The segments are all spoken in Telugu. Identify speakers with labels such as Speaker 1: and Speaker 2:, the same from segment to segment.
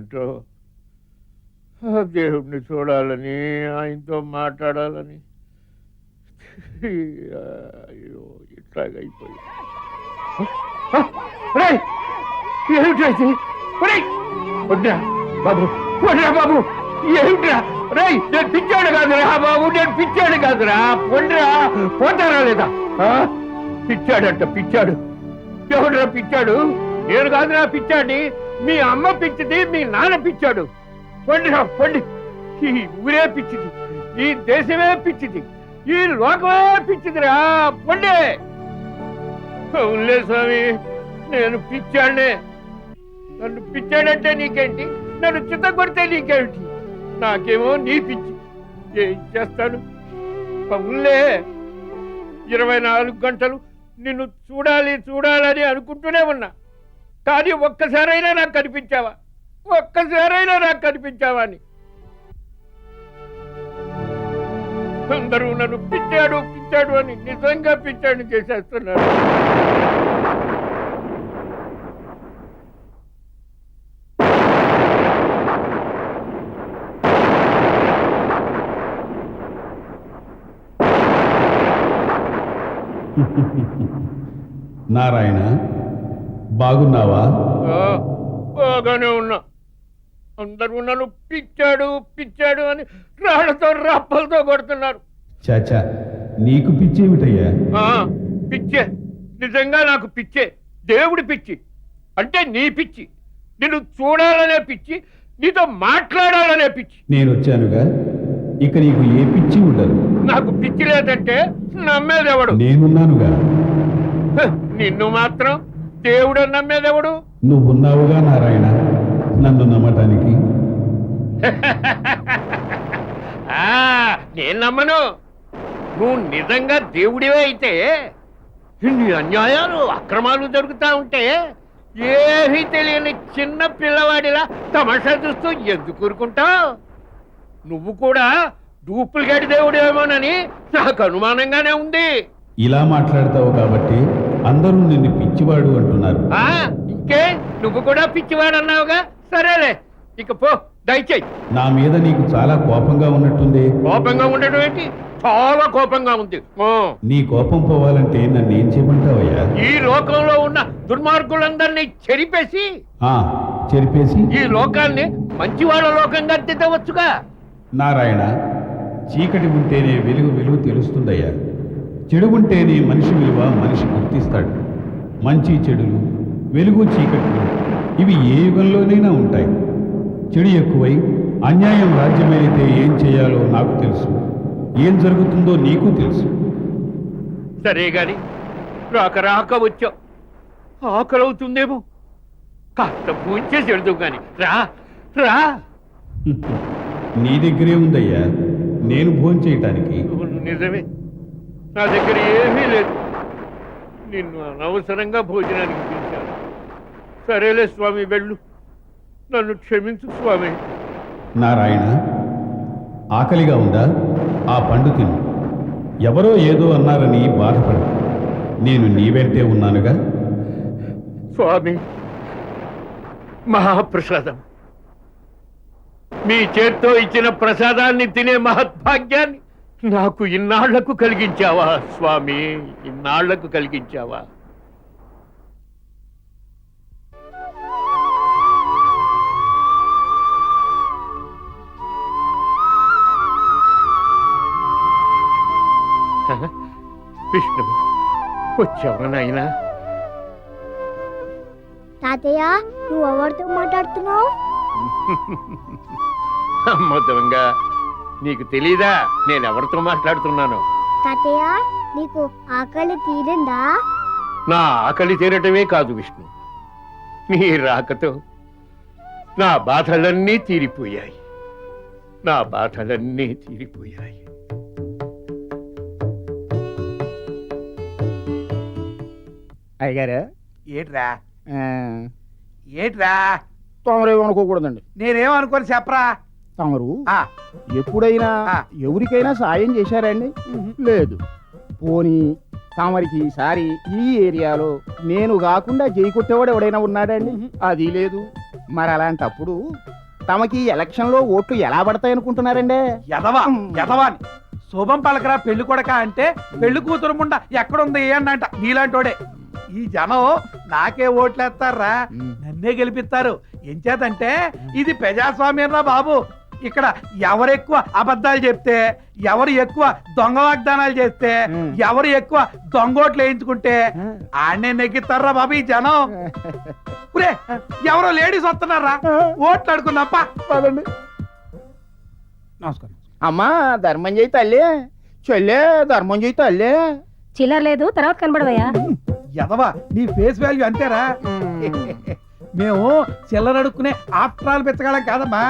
Speaker 1: ఏంటో ఆ దేవుడిని చూడాలని ఆయనతో మాట్లాడాలని అయ్యో ఇట్లాగైపోయి ఏమిటి వడ్రా బాబు వడ్రా బాబు ఏమిట్రా రై నేను పిచ్చాడు కాదురా బాబు నేను పిచ్చాడు కాదురా పొండ్రా పోతారా లేదా పిచ్చాడంట పిచ్చాడు ఎవడురా పిచ్చాడు నేను కాదురా పిచ్చాడి మీ అమ్మ పిచ్చిది మీ నాన్న పిచ్చాడు పొండిరా పొండి ఈ ఊరే పిచ్చిది ఈ దేశమే పిచ్చిది ఈ లోకమే పిచ్చిదిరా పొండే అవునులే స్వామి నేను పిచ్చాడే నన్ను పిచ్చాడంటే నీకేంటి నన్ను చిత్త కొడితే నీకేంటి నాకేమో నీ పిచ్చి ఏం చేస్తాను అవునులే 24 గంటలు నిన్ను చూడాలి చూడాలని అనుకుంటూనే ఉన్నా కానీ ఒక్కసారైనా నాకు కనిపించావా ఒక్కసారైనా నాకు కనిపించావా అని అందరూ నన్ను పిచ్చాడు పిచ్చాడు అని నిజంగా పిచ్చాడు చేసేస్తున్నారు
Speaker 2: నారాయణ బాగున్నావా?
Speaker 1: బాగానే ఉన్నా అందరూ నన్ను పిచ్చాడు పిచ్చాడు అని రాళ్లతో రప్పలతో కొడుతున్నారు.
Speaker 2: చాచా నీకు పిచ్చేమిటయ్యా?
Speaker 1: పిచ్చే నిజంగా నాకు పిచ్చే దేవుడి పిచ్చి అంటే నీ పిచ్చి నిన్ను చూడాలనే పిచ్చి నీతో మాట్లాడాలనే పిచ్చి.
Speaker 2: నేను వచ్చానుగా ఇక నీకు ఏ పిచ్చి ఉండదు.
Speaker 1: నాకు పిచ్చి లేదంటే నమ్మేదెవడు?
Speaker 2: నేనున్నానుగా.
Speaker 1: నిన్ను మాత్రం దేవుడు నమ్మేదెవడు?
Speaker 2: నువ్వున్నావుగా నారాయణ నన్ను నమ్మటానికి.
Speaker 1: నేను నమ్మను. నువ్వు నిజంగా దేవుడివే అయితే ఇన్ని అన్యాయాలు అక్రమాలు జరుగుతా ఉంటే ఏమీ తెలియని చిన్న పిల్లవాడిలా తమాషా చూస్తూ ఎందుకు ఊరుకుంటావు? నువ్వు కూడా డూప్లికేట్ దేవుడేమోనని నాకు అనుమానంగానే ఉంది.
Speaker 2: ఇలా మాట్లాడతావు కాబట్టి అందరూ నిన్ను పిచ్చివాడు అంటున్నారు.
Speaker 1: ఇంకే నువ్వు కూడా పిచ్చివాడు అన్నావుగా. సరేలే ఇక పో దయచేయి.
Speaker 2: నా మీద నీకు చాలా కోపంగా ఉన్నట్టుంది.
Speaker 1: కోపంగా ఉండడం ఏంటి? చాలా కోపంగా ఉంది.
Speaker 2: నీ కోపం పోవాలంటే నన్ను ఏం చేయమంటావయ్యా?
Speaker 1: ఈ లోకంలో ఉన్న దుర్మార్గులందరినీ చెరిపేసి ఈ లోకాన్ని మంచివాళ్ళ లోకంగా దిద్దవచ్చుగా.
Speaker 2: నారాయణ చీకటి ఉంటేనే వెలుగు తెలుస్తుందయ్యా. చెడు ఉంటేనే మనిషి విలువ మనిషి గుర్తిస్తాడు. మంచి చెడులు వెలుగు చీకట్లు ఇవి ఏ యుగంలోనైనా ఉంటాయి. చెడు ఎక్కువై అన్యాయం రాజ్యమైతే ఏం చేయాలో నాకు తెలుసు, ఏం జరుగుతుందో నీకు తెలుసు.
Speaker 1: సరే గాని రాక వచ్చావు, ఆకలవుతుందేమో, కాస్త భూంచేసి వెళ్దాం గాని రా రా.
Speaker 2: నీ దగ్గరే ఉందయ్యా నేను భోంచేయటానికి.
Speaker 1: నిజమే, నా దగ్గర ఏమీ లేదు. నిన్ను అనవసరంగా భోజనానికి పిలిచాను. సరేలే స్వామి వెళ్ళు, నన్ను క్షమించు స్వామి.
Speaker 2: నారాయణ ఆకలిగా ఉందా? ఆ పండు తిను. ఎవరో ఏదో అన్నారని బాధపడు. నేను నీ వెంటే ఉన్నానుగా.
Speaker 1: స్వామి మహాప్రసాదం, మీ చేత్తో ఇచ్చిన ప్రసాదాన్ని తినే మహద్భాగ్యాన్ని నాకు ఇన్నాళ్లకు కలిగించావా స్వామి, ఇన్నాళ్లకు కలిగించావా. విష్ణు వచ్చావా నాయనా?
Speaker 3: తాతయ్య నువ్వు ఎవరితో మాట్లాడుతున్నావు?
Speaker 1: అమ్మ దొంగ, నీకు తెలీదా నేనెవరితో మాట్లాడుతున్నాను?
Speaker 3: తాతయ్య నీకు ఆకలి తీరిందా?
Speaker 1: నా ఆకలి తీరటమే కాదు విష్ణు, నీ రాకతో నా బాధలన్నీ తీరిపోయాయి. నా బాధలన్నీ తీరిపోయాయి.
Speaker 4: అయ్యగారు
Speaker 5: ఏట్రా
Speaker 4: తమరేమనుకోకూడదండి.
Speaker 5: నేనేమనుకోని చెప్పరా.
Speaker 4: తమరు ఎప్పుడైనా ఎవరికైనా సాయం చేశారండి? లేదు. పోనీ తమరికి ఈసారి ఈ ఏరియాలో నేను కాకుండా జై కొట్టేవాడు ఎవడైనా ఉన్నాడండి? అది లేదు. మరి అలాంటప్పుడు తమకి ఎలక్షన్ లో ఓట్లు ఎలా పడతాయి అనుకుంటున్నారండి?
Speaker 5: ఎదవాని శుభం పలకరా పెళ్లి కొడక అంటే పెళ్లి కూతురు ముండ ఎక్కడుంది అన్నంట నీలాంటోడే. ఈ జనం నాకే ఓట్లేస్తారా, నన్నే గెలిపిస్తారు. ఎంచేతంటే ఇది ప్రజాస్వామ్యం రా బాబు. ఇక్కడ ఎవరు ఎక్కువ అబద్ధాలు చెప్తే, ఎవరు ఎక్కువ దొంగ వాగ్దానాలు చేస్తే, ఎవరు ఎక్కువ దొంగోట్లు వేయించుకుంటే ఆడనే నెగ్గిస్తారా బాబు ఈ జనం. పురే ఎవరో లేడీస్ వస్తున్నారా, ఓట్లు అడుకున్నప్ప.
Speaker 4: నమస్కారం. అమ్మా ధర్మం చేయి తల్లి, చెల్లె ధర్మం చేయి తల్లి.
Speaker 6: చిల్లర లేదు, తర్వాత కనబడవయ్యా.
Speaker 5: ఎదవా నీ ఫేస్ వాల్యూ అంతేరా. మేము చిల్లర అడుక్కునే ఆఫ్టరాల్ పెంచగలం కాదమ్మా,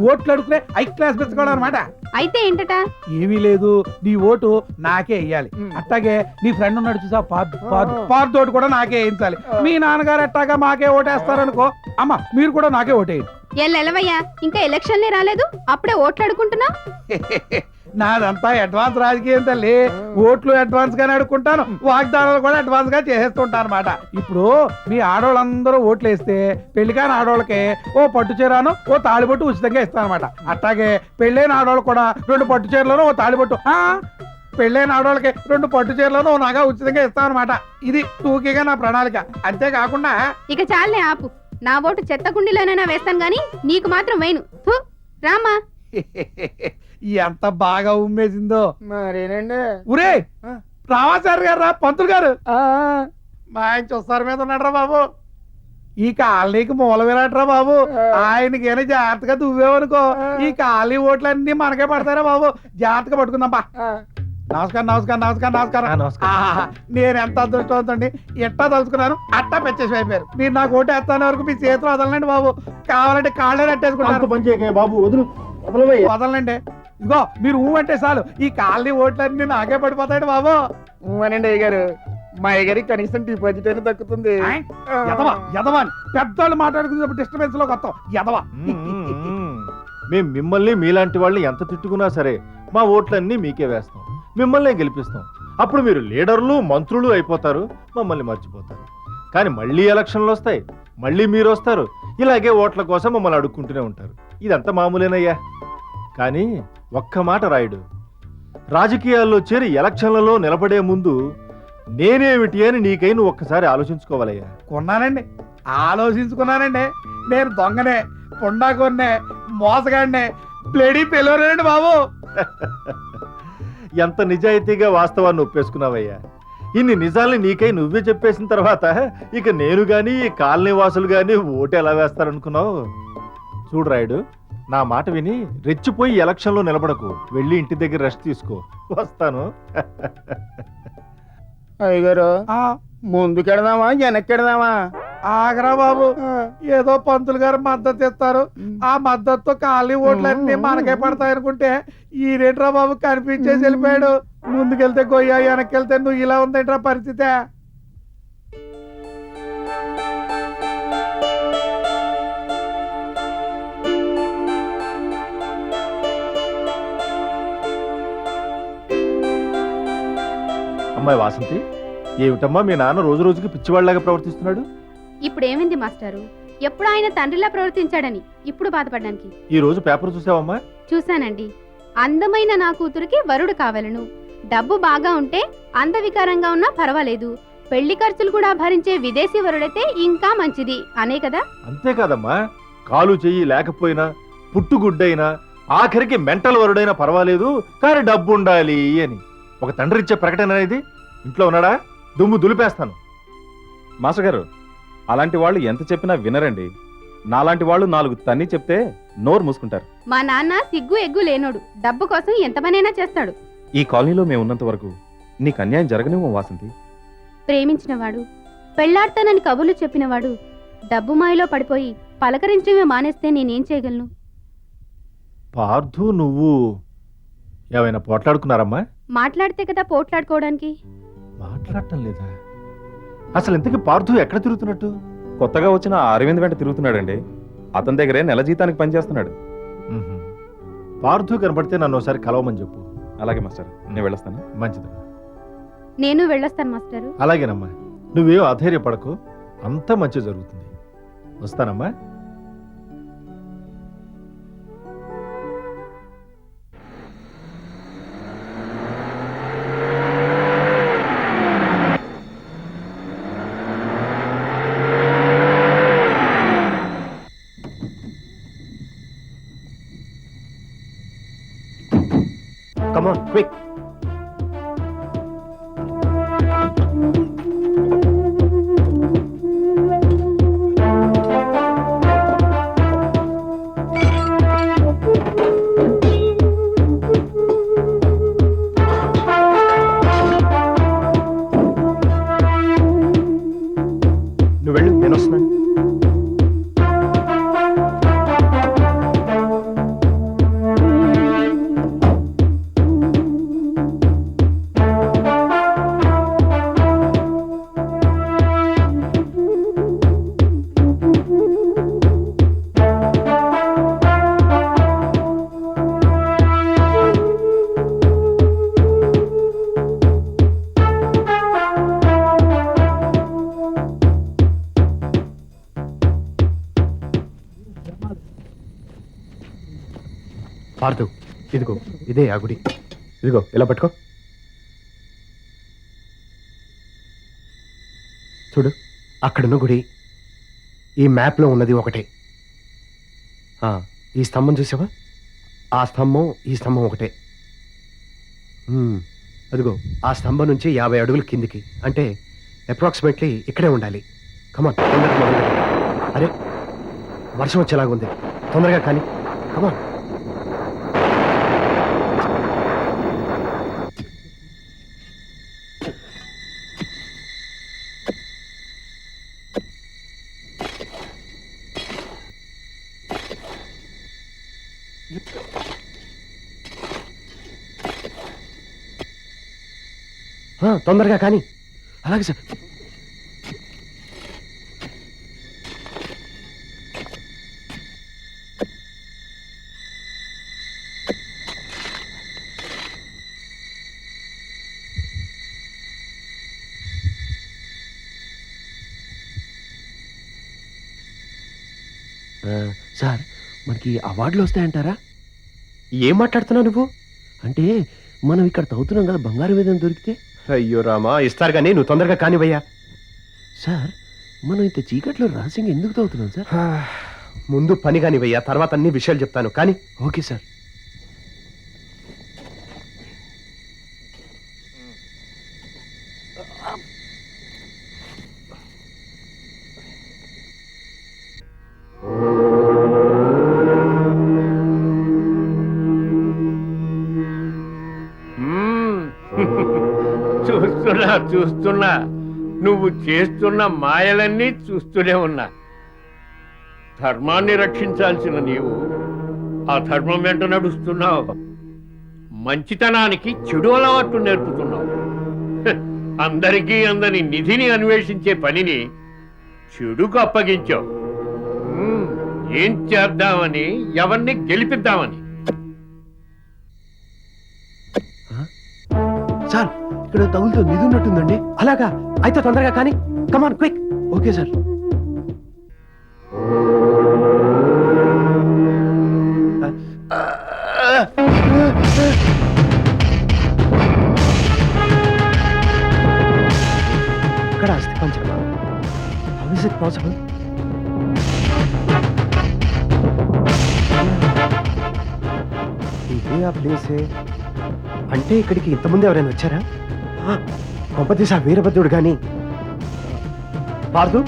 Speaker 5: ఓట్లు అడుక్కునే హై క్లాస్ పెంచగలం అనమాట.
Speaker 6: అయితే ఏంటట?
Speaker 5: ఏమీ లేదు, నీ ఓటు నాకే వేయాలి. అట్టాగే నీ ఫ్రెండ్ ఉన్నాడు చూసా పార్దోటి కూడా నాకే వేయించాలి. మీ నాన్నగారు అట్టాగా మాకే ఓటేస్తారనుకో, అమ్మ మీరు కూడా నాకే ఓటేయండి.
Speaker 6: ఎల్లవయ్యా, ఇంకా ఎలక్షన్లే రాలేదు, అప్పుడే ఓట్లు అడుకుంటున్నా.
Speaker 5: నాదంతా అడ్వాన్స్ రాజకీయం తల్లి. ఓట్లు అడ్వాన్స్ గానే అడుక్కుంటాను, వాగ్దానాలు కూడా అడ్వాన్స్ గా చేసేస్తుంటాను అనమాట. ఇప్పుడు మీ ఆడవాళ్ళందరూ ఓట్లు వేస్తే పెళ్లికాని ఆడవాళ్ళకి ఓ పట్టు చీరను ఓ తాళిబొట్టు ఉచితంగా ఇస్తాను అనమాట. అట్లాగే పెళ్ళైన ఆడవాళ్ళు కూడా 2 పట్టు చీరలను ఓ తాళిబొట్టు, పెళ్ళైన ఆడవాళ్ళకి 2 పట్టు చీరలను ఓ నగ ఉచితంగా ఇస్తాను అనమాట. ఇది టూకీగా నా ప్రణాళిక. అంతేకాకుండా
Speaker 6: ఇక చాలే ఆపు, నా ఓటు చెత్త కుండీలోనైనా వేస్తాను గాని నీకు మాత్రం వేయను. రామా.
Speaker 5: ఎంత బాగా ఉమ్మేసిందో
Speaker 4: మరేనండి.
Speaker 5: ఊరే రామాచారి గారు రా, పంతులు గారు మా ఆయన చూస్తారు మీద ఉన్నాడు బాబు. ఈ కాలనీకి మూల విరాట్రా బాబు. ఆయనకి ఏమైనా జాగ్రత్తగా దువ్వేవనుకో ఈ కాలనీ ఓట్లన్నీ మనకే పడతారా బాబు. జాగ్రత్తగా పట్టుకుందాంపా. నమస్కారం నమస్కారం నమస్కారం నమస్కారం. నేను ఎంత అదృష్టవంతండి, ఎట్టా తలుచుకున్నాను అట్టా పెంచేసి అయిపోయారు. మీరు నాకు ఓటు వేస్తానే వరకు మీ చేతులు వదలండి బాబు. కావాలంటే కాళ్ళే నట్టేసుకుంటారు
Speaker 4: బాబు. వదులు
Speaker 5: వదలండి. ఇదిగో మీరు ఊ అంటే చాలు ఈ కాలనీ ఓట్లన్నీ నాకే పడిపోతాడు బాబు.
Speaker 4: అనండి అయ్యగారు, మా అయ్యగారికి కనీసం డిపాజిట్ అయినా దక్కుతుంది.
Speaker 5: ఎదవా పెద్దవాళ్ళు మాట్లాడుకునేటప్పుడు డిస్టర్బెన్స్ లో కొత్త ఎదవా.
Speaker 7: మేము మిమ్మల్ని మీలాంటి వాళ్ళని ఎంత తిట్టుకున్నా సరే మా ఓట్లన్నీ మీకే వేస్తాం, మిమ్మల్నే గెలిపిస్తాం. అప్పుడు మీరు లీడర్లు మంత్రులు అయిపోతారు, మమ్మల్ని మర్చిపోతారు. కానీ మళ్ళీ ఎలక్షన్లు వస్తాయి, మళ్ళీ మీరు వస్తారు, ఇలాగే ఓట్ల కోసం మమ్మల్ని అడుక్కుంటూనే ఉంటారు. ఇదంతా మామూలేనయ్యా. కానీ ఒక్క మాట రాయుడు, రాజకీయాల్లో చేరి ఎలక్షన్లలో నిలబడే ముందు నేనేమిటి అని నీకైనా ఒక్కసారి ఆలోచించుకోవాలయ్యా.
Speaker 5: కొన్నానండి, ఆలోచించుకున్నానండి. నేను దొంగనే, పొండాకొన్నే, మోసగాడినే, బ్లేడీ పెళ్ళోనండి బాబు.
Speaker 7: ఎంత నిజాయితీగా వాస్తవాన్ని ఒప్పేసుకున్నావయ్యా. ఇన్ని నిజాల్ని నీకై నువ్వే చెప్పేసిన తర్వాత ఇక నేను గాని ఈ కాలనీ వాసులు గాని ఓటు ఎలా వేస్తారనుకున్నావు? చూడు రాయుడు, నా మాట విని రెచ్చిపోయి ఎలక్షన్లో నిలబడకు, వెళ్ళి ఇంటి దగ్గర రెస్ట్ తీసుకో. వస్తాను.
Speaker 4: అయ్యగారు ముందుకెడదామా వెనక్కెడదామా?
Speaker 5: ఆగరా బాబు, ఏదో పంతులు గారు మద్దతు ఇస్తారు, ఆ మద్దతుతో కాలనీ ఓట్లన్నీ మనకే పడతాయి అనుకుంటే ఈ రేట్రా బాబు కనిపించేసి వెళ్ళిపోయాడు. ముందుకెళ్తే గొయ్యా, వెనక్కెళ్తే నువ్వు ఇలా ఉందేంట్రా పరిస్థితి.
Speaker 7: అమ్మాయి వాసంతి, ఏమిటమ్మా మీ నాన్న రోజు రోజుకి పిచ్చివాళ్ళలాగా ప్రవర్తిస్తున్నాడు?
Speaker 6: ఇప్పుడు ఏమైంది మాస్టారు? ఎప్పుడు ఆయన తండ్రిలా ప్రవర్తించాడని ఇప్పుడు బాధపడ్డానికి.
Speaker 7: ఈ రోజు పేపర్ చూసావమ్మా?
Speaker 6: చూశానండి. అందమైన నా కూతురికి వరుడు కావాలను, డబ్బు బాగా ఉంటే అందవికారంగా ఉన్నా పర్వాలేదు, పెళ్లి ఖర్చులు కూడా భరించే విదేశీ వరుడైతే ఇంకా మంచిది అనే కదా?
Speaker 7: అంతేకాదమ్మా, కాలు చెయ్యి లేకపోయినా, పుట్టుగుడ్డైనా, ఆఖరికి మెంటల్ వరుడైనా పర్వాలేదు, కానీ డబ్బు ఉండాలి అని ఒక తండ్రి ఇచ్చే ప్రకటన అనేది ఇంట్లో ఉన్నాడా? దుమ్ము దులిపేస్తాను.
Speaker 8: మాస్టర్ గారు, అలాంటి వాళ్ళు ఎంత చెప్పినా వినరండి. నాలాంటి వాళ్ళు 4 తన్ని చెప్తే నోరు మూసుకుంటారు.
Speaker 6: మా నాన్న సిగ్గు ఎగ్గు లేనోడు, డబ్బు కోసం ఎంత పనైనా చేస్తాడు.
Speaker 8: ఈ కాలనీలో మేము ఉన్నంత వరకు నీకు అన్యాయం జరగనివ్వం వాసంతి.
Speaker 6: ప్రేమించినవాడు, పెళ్లాడతానని కబుర్లు చెప్పినవాడు డబ్బు మాయలో పడిపోయి పలకరించమే మానేస్తే నేనేం చేయగలను?
Speaker 7: పార్థు, నువ్వు ఏమైనా పోట్లాడుకున్నారమ్మా?
Speaker 6: మాట్లాడితే కదా పోట్లాడుకోవడానికి.
Speaker 7: మాట్లాడటం లేదా? అసలు ఇంతకీ పార్థు ఎక్కడ తిరుగుతున్నట్టు?
Speaker 8: కొత్తగా వచ్చిన అరవింద్ వెంట తిరుగుతున్నాడండి. అతని దగ్గరే నెల జీతానికి పనిచేస్తున్నాడు.
Speaker 7: పార్థు కనబడితే నన్ను ఒకసారి కలవమని చెప్పు.
Speaker 8: అలాగే మాస్టర్, నేను వెళ్ళొస్తాను.
Speaker 7: మంచిదమ్మా.
Speaker 6: నేను వెళ్ళొస్తాను మాస్టరు.
Speaker 7: అలాగేనమ్మా, నువ్వేం అధైర్యపడకు, అంతా మంచి జరుగుతుంది. వస్తానమ్మా.
Speaker 9: క్విక్. నువ్వు వెళ్ళు, నేను వస్తున్నాను. పార్థు, ఇదిగో ఇదే ఆ గుడి. ఇదిగో ఇలా పట్టుకో. చూడు, అక్కడున్న గుడి ఈ మ్యాప్లో ఉన్నది ఒకటే. ఈ స్తంభం చూసావా? ఆ స్తంభం ఈ స్తంభం ఒకటే. అదిగో ఆ స్తంభం నుంచి 50 అడుగులు కిందికి, అంటే అప్రాక్సిమేట్లీ ఇక్కడే ఉండాలి. కమాన్, తొందరగా మొదలుపెట్టు. అరే, వర్షం వచ్చేలాగుంది, తొందరగా కానీ. కమాన్. తొందరగా కానీ. అలాగే సార్. సార్, మనకి అవార్డులు వస్తాయంటారా? ఏం మాట్లాడుతున్నావు నువ్వు? అంటే మనం ఇక్కడ తవ్వుతున్నాం కదా, బంగారం ఏదైనా దొరికితే. అయ్యో రామా, ఇస్తారు కానీ నువ్వు తొందరగా కానివయ్యా. సార్, మనం ఇంత చీకట్లో రహస్యంగా ఎందుకు తవ్వుతున్నాం సార్? ముందు పని కానివయ్యా, తర్వాత అన్ని విషయాలు చెప్తాను కానీ. Okay sir.
Speaker 1: చూస్తున్నా నువ్వు చేస్తున్న మాయలన్నీ చూస్తూనే ఉన్నా. ధర్మాన్ని రక్షించాల్సిన నీవు ఆ ధర్మం వెంట నడుస్తున్నావు. మంచితనానికి చెడు అలవాట్లు నేర్పుతున్నావు. అందరికీ అందని నిధిని అన్వేషించే పనిని చెడుకు అప్పగించావు. ఏం చేద్దామని, ఎవరిని గెలిపిద్దామని.
Speaker 9: సార్, ఇక్కడ తగులుతో నిధి ఉన్నట్టుందండి. అలాగా? అయితే తొందరగా కానీ. Come on, quick. Okay sir. ఇక్కడ అస్థి పంచమా? How is it possible? ఇదే ఆ ప్లేసే. అంటే ఇక్కడికి ఇంతమంది ఎవరైనా వచ్చారా? కొంపతీసి ఆ వీరభద్రుడు కానీ. పార్థు,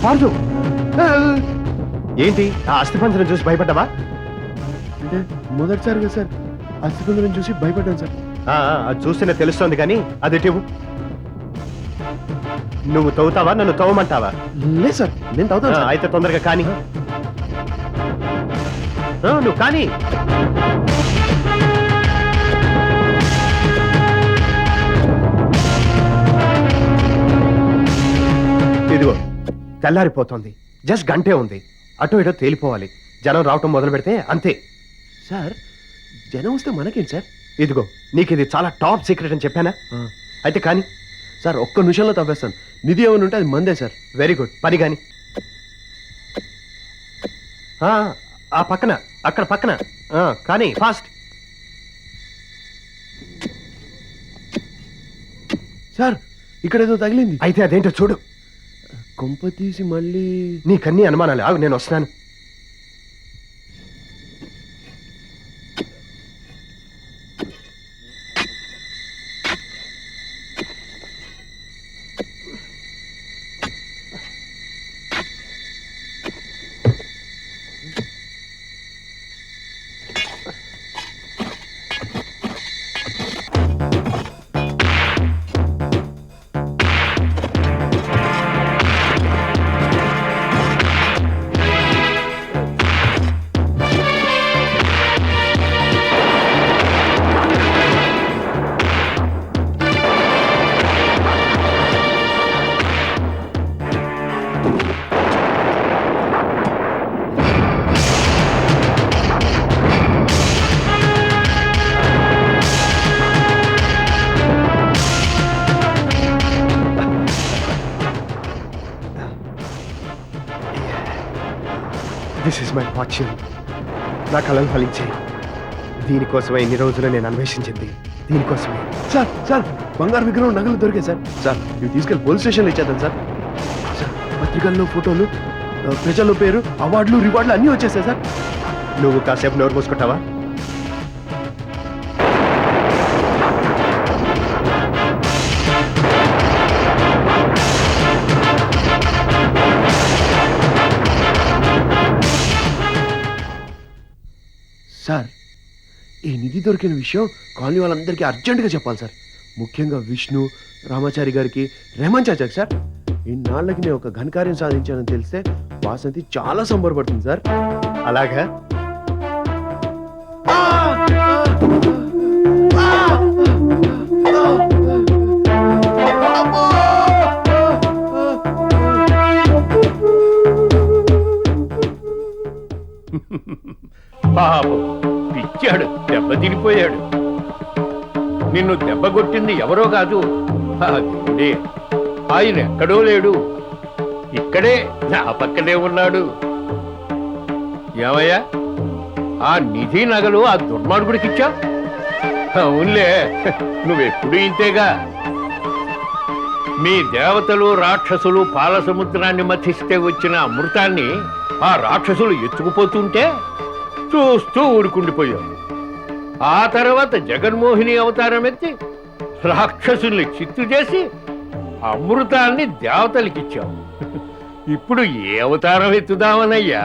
Speaker 9: పార్థు, ఏంటి ఆ అస్థిపంజరం చూసి భయపడ్డావా? అంటే మొదటిసారిగా సార్ అస్థిపంజరం చూసి భయపడ్డాను సార్. అది చూస్తేనే తెలుస్తోంది కానీ అది ఇవ్వు. నువ్వు తవ్వుతావా, నన్ను తవ్వమంటావా? లేదు సార్, నేను తవ్వుతాను. అయితే తొందరగా కానీ. నువ్వు కానీ. ఇదిగో తెల్లారిపోతుంది, జస్ట్ గంటే ఉంది. అటో ఇటో తేలిపోవాలి. జనం రావటం మొదలు పెడితే అంతే. సార్, జనం వస్తే మనకేంటి సార్? ఇదిగో నీకు ఇది చాలా టాప్ సీక్రెట్ అని చెప్పానా? అయితే కానీ. సార్, ఒక్క నిమిషంలో తవ్వేస్తాను. నిధి ఏమైనా ఉంటే అది మందే సార్. వెరీ గుడ్, పని కానీ. ఆ పక్కన, అక్కడ పక్కన కానీ ఫాస్ట్. సార్, ఇక్కడ ఏదో తగిలింది. అయితే అదేంటో చూడు. కొంప తీసి మళ్ళీ నీకన్నీ అనుమానాలు. ఆగు, నేను వస్తున్నాను. This is my fortune. నా కళలు ఫలించాయి. దీనికోసమే ఇన్ని రోజులు నేను అన్వేషించింది. దీనికోసమే. సార్ సార్ బంగారు విగ్రహం నగలు దొరికాయి సార్. సార్ ఇవి తీసుకెళ్ళి పోలీస్ స్టేషన్లో ఇచ్చేద్దాం సార్. సార్ పత్రికల్లో ఫోటోలు, ప్రజల్లో పేరు, అవార్డులు, రివార్డులు అన్నీ వచ్చేసాయి సార్. నువ్వు కాసేపు నోరు మూసుకుంటావా? సార్ ఈ నిధి దొరికిన విషయం కాలనీ వాళ్ళందరికీ అర్జెంటుగా చెప్పాలి సార్. ముఖ్యంగా విష్ణు, రామాచారి గారికి, రెహమాన్ చాచాకి సార్. ఇన్నాళ్ళకి నేను ఒక ఘనకార్యం సాధించానని తెలిస్తే వాసంతి చాలా సంబరపడుతుంది సార్. అలాగా?
Speaker 1: బాబు పిచ్చాడు, దెబ్బ తినిపోయాడు. నిన్ను దెబ్బ కొట్టింది ఎవరో కాదు, ఆ దేవుడే. ఆయన ఎక్కడో లేడు, ఇక్కడే నా పక్కనే ఉన్నాడు. ఏమయ్యా, ఆ నిధి నగలు ఆ దుర్మార్గుడికిచ్చా? అవునులే, నువ్వెప్పుడు ఇంతేగా. మీ దేవతలు రాక్షసులు పాల సముద్రాన్ని మథిస్తే వచ్చిన అమృతాన్ని ఆ రాక్షసులు ఎత్తుకుపోతుంటే చూస్తూ ఊరుకుండిపోయావు. ఆ తర్వాత జగన్మోహిని అవతారం ఎత్తి రాక్షసుల్ని చిత్తు చేసి అమృతాన్ని దేవతలకిచ్చావు. ఇప్పుడు ఏ అవతారం ఎత్తుదామనయ్యా?